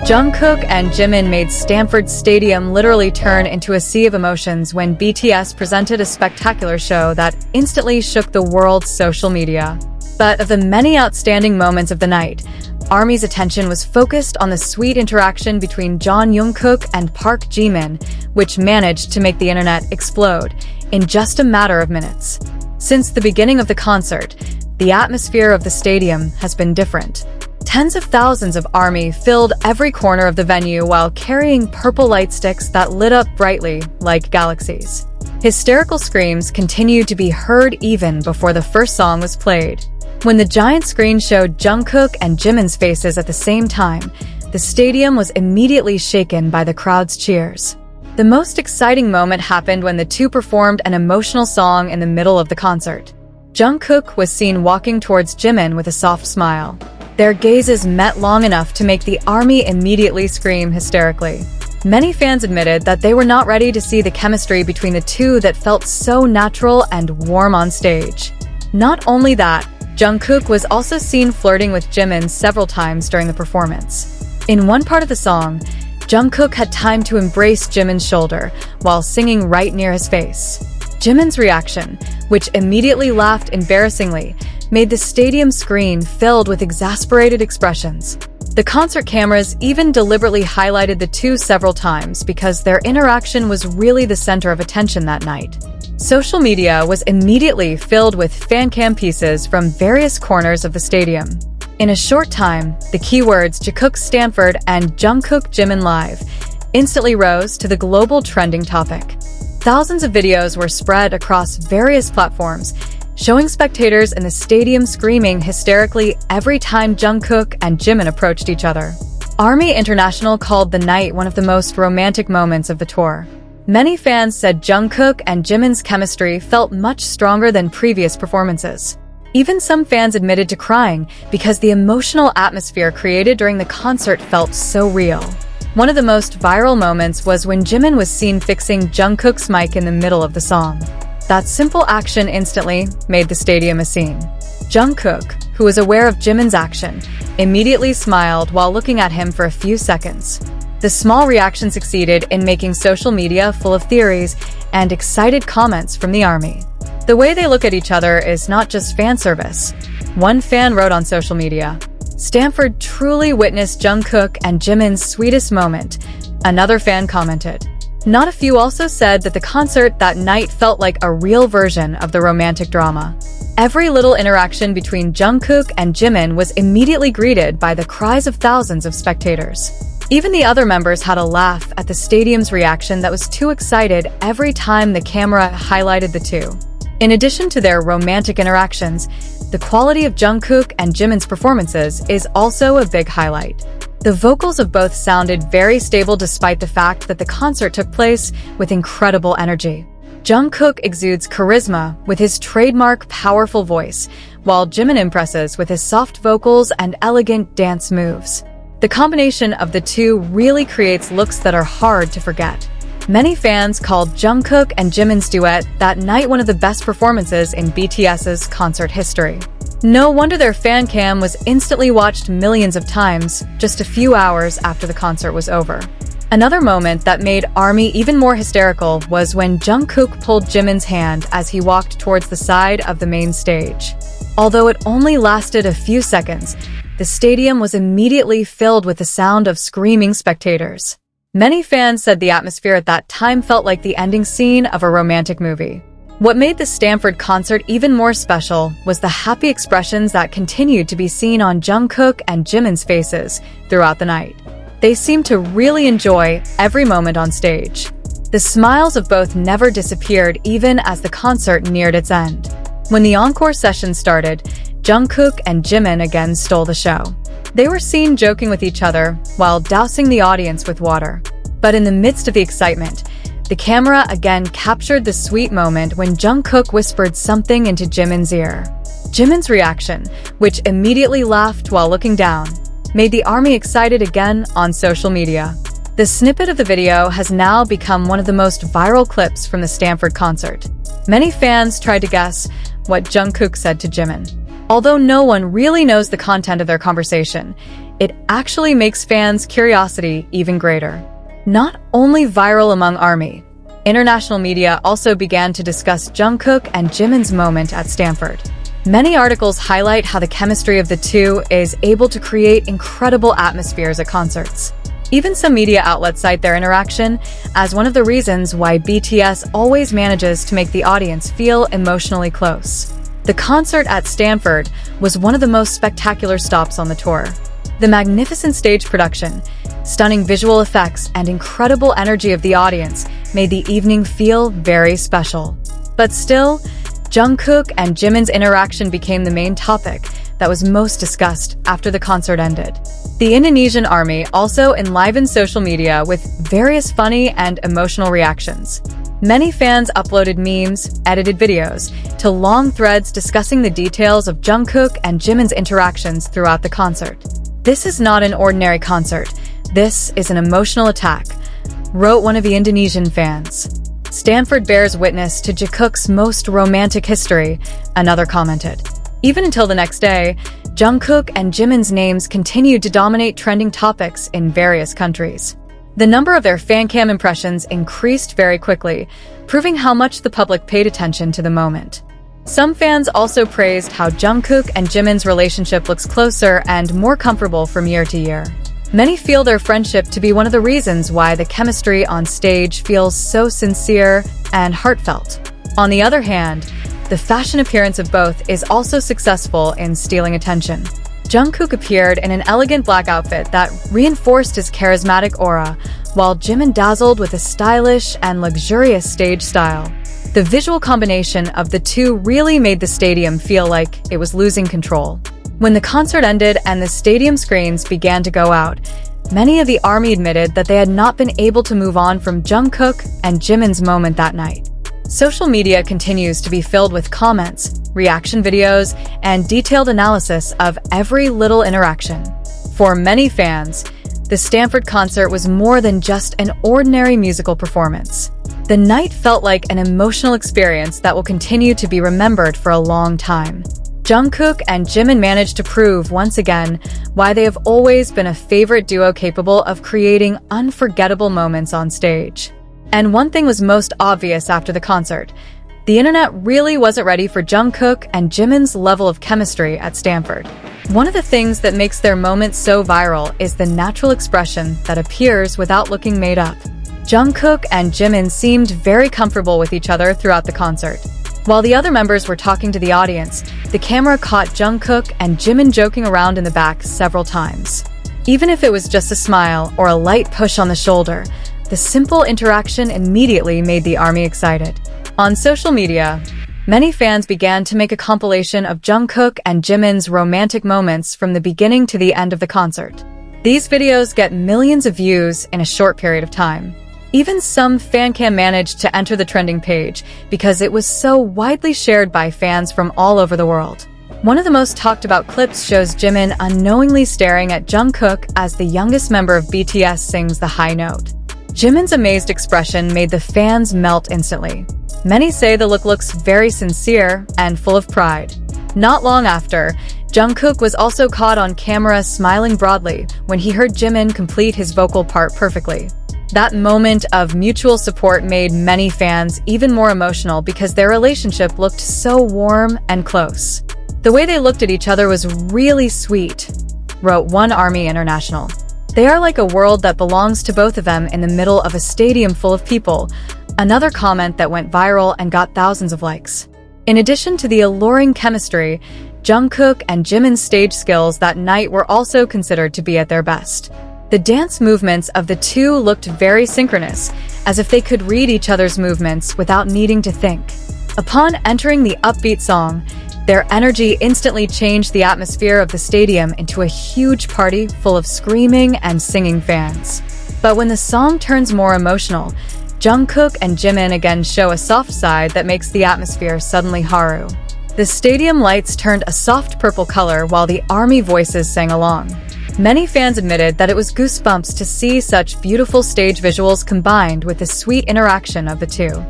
Jungkook and Jimin made StanfordStadium literally turn into a sea of emotions when BTS presented a spectacular show that instantly shook the world's social media. But of the many outstanding moments of the night, ARMY's attention was focused on the sweet interaction between Jungkook and Park Jimin, which managed to make the internet explode in just a matter of minutes. Since the beginning of the concert, the atmosphere of the stadium has been different. Tens of thousands of ARMY filled every corner of the venue while carrying purple light sticks that lit up brightly like galaxies. Hysterical screams continued to be heard even before the first song was played. When the giant screen showed Jungkook and Jimin's faces at the same time, the stadium was immediately shaken by the crowd's cheers. The most exciting moment happened when the two performed an emotional song in the middle of the concert. Jungkook was seen walking towards Jimin with a soft smile. Their gazes met long enough to make the ARMY immediately scream hysterically. Many fans admitted that they were not ready to see the chemistry between the two that felt so natural and warm on stage. Not only that, Jungkook was also seen flirting with Jimin several times during the performance. In one part of the song, Jungkook had time to embrace Jimin's shoulder while singing right near his face. Jimin's reaction, which immediately laughed embarrassingly, made the stadium screen filled with exasperated expressions. The concert cameras even deliberately highlighted the two several times because their interaction was really the center of attention that night. Social media was immediately filled with fan cam pieces from various corners of the stadium. In a short time, the keywords JikookStanford and JungkookJimin instantly rose to the global trending topic. Thousands of videos were spread across various platforms, showing spectators in the stadium screaming hysterically every time Jungkook and Jimin approached each other. ARMY International called the night one of the most romantic moments of the tour. Many fans said Jungkook and Jimin's chemistry felt much stronger than previous performances. Even some fans admitted to crying because the emotional atmosphere created during the concert felt so real. One of the most viral moments was when Jimin was seen fixing Jungkook's mic in the middle of the song. That simple action instantly made the stadium a scene. Jungkook, who was aware of Jimin's action, immediately smiled while looking at him for a few seconds. The small reaction succeeded in making social media full of theories and excited comments from the ARMY. The way they look at each other is not just fan service. One fan wrote on social media, "Stanford truly witnessed Jungkook and Jimin's sweetest moment." Another fan commented. Not a few also said that the concert that night felt like a real version of the romantic drama. Every little interaction between Jungkook and Jimin was immediately greeted by the cries of thousands of spectators. Even the other members had a laugh at the stadium's reaction that was too excited every time the camera highlighted the two. In addition to their romantic interactions, the quality of Jungkook and Jimin's performances is also a big highlight. The vocals of both sounded very stable despite the fact that the concert took place with incredible energy. Jungkook exudes charisma with his trademark powerful voice, while Jimin impresses with his soft vocals and elegant dance moves. The combination of the two really creates looks that are hard to forget. Many fans called Jungkook and Jimin's duet that night one of the best performances in BTS's concert history. No wonder their fan cam was instantly watched millions of times just a few hours after the concert was over. Another moment that made ARMY even more hysterical was when Jungkook pulled Jimin's hand as he walked towards the side of the main stage. Although it only lasted a few seconds, the stadium was immediately filled with the sound of screaming spectators. Many fans said the atmosphere at that time felt like the ending scene of a romantic movie. What made the Stanford concert even more special was the happy expressions that continued to be seen on Jungkook and Jimin's faces throughout the night. They seemed to really enjoy every moment on stage. The smiles of both never disappeared even as the concert neared its end. When the encore session started, Jungkook and Jimin again stole the show. They were seen joking with each other while dousing the audience with water. But in the midst of the excitement, the camera again captured the sweet moment when Jungkook whispered something into Jimin's ear. Jimin's reaction, which immediately laughed while looking down, made the ARMY excited again on social media. The snippet of the video has now become one of the most viral clips from the Stanford concert. Many fans tried to guess what Jungkook said to Jimin. Although no one really knows the content of their conversation, it actually makes fans' curiosity even greater. Not only viral among ARMY, international media also began to discuss Jungkook and Jimin's moment at Stanford. Many articles highlight how the chemistry of the two is able to create incredible atmospheres at concerts. Even some media outlets cite their interaction as one of the reasons why BTS always manages to make the audience feel emotionally close. The concert at Stanford was one of the most spectacular stops on the tour. The magnificent stage production, stunning visual effects, and incredible energy of the audience made the evening feel very special. But still, Jungkook and Jimin's interaction became the main topic that was most discussed after the concert ended. The Indonesian army also enlivened social media with various funny and emotional reactions. Many fans uploaded memes, edited videos, to long threads discussing the details of Jungkook and Jimin's interactions throughout the concert. "This is not an ordinary concert. This is an emotional attack," wrote one of the Indonesian fans. "Stanford bears witness to Jikook's most romantic history," another commented. Even until the next day, Jungkook and Jimin's names continued to dominate trending topics in various countries. The number of their fancam impressions increased very quickly, proving how much the public paid attention to the moment. Some fans also praised how Jungkook and Jimin's relationship looks closer and more comfortable from year to year. Many feel their friendship to be one of the reasons why the chemistry on stage feels so sincere and heartfelt. On the other hand, the fashion appearance of both is also successful in stealing attention. Jungkook appeared in an elegant black outfit that reinforced his charismatic aura, while Jimin dazzled with a stylish and luxurious stage style. The visual combination of the two really made the stadium feel like it was losing control. When the concert ended and the stadium screens began to go out, many of the ARMY admitted that they had not been able to move on from Jungkook and Jimin's moment that night. Social media continues to be filled with comments, reaction videos, and detailed analysis of every little interaction. For many fans, the Stanford concert was more than just an ordinary musical performance. The night felt like an emotional experience that will continue to be remembered for a long time. Jungkook and Jimin managed to prove once again why they have always been a favorite duo capable of creating unforgettable moments on stage. And one thing was most obvious after the concert: the internet really wasn't ready for Jungkook and Jimin's level of chemistry at Stanford. One of the things that makes their moment so viral is the natural expression that appears without looking made up. Jungkook and Jimin seemed very comfortable with each other throughout the concert. While the other members were talking to the audience, the camera caught Jungkook and Jimin joking around in the back several times. Even if it was just a smile or a light push on the shoulder, the simple interaction immediately made the ARMY excited. On social media, many fans began to make a compilation of Jungkook and Jimin's romantic moments from the beginning to the end of the concert. These videos get millions of views in a short period of time. Even some fancam managed to enter the trending page because it was so widely shared by fans from all over the world. One of the most talked about clips shows Jimin unknowingly staring at Jungkook as the youngest member of BTS sings the high note. Jimin's amazed expression made the fans melt instantly. Many say the look looks very sincere and full of pride. Not long after, Jungkook was also caught on camera smiling broadly when he heard Jimin complete his vocal part perfectly. That moment of mutual support made many fans even more emotional because their relationship looked so warm and close. "The way they looked at each other was really sweet," wrote one ARMY international. "They are like a world that belongs to both of them in the middle of a stadium full of people," another comment that went viral and got thousands of likes. In addition to the alluring chemistry, Jungkook and Jimin's stage skills that night were also considered to be at their best. The dance movements of the two looked very synchronous, as if they could read each other's movements without needing to think. Upon entering the upbeat song, their energy instantly changed the atmosphere of the stadium into a huge party full of screaming and singing fans. But when the song turns more emotional, Jungkook and Jimin again show a soft side that makes the atmosphere suddenly haru. The stadium lights turned a soft purple color while the ARMY voices sang along. Many fans admitted that it was goosebumps to see such beautiful stage visuals combined with the sweet interaction of the two.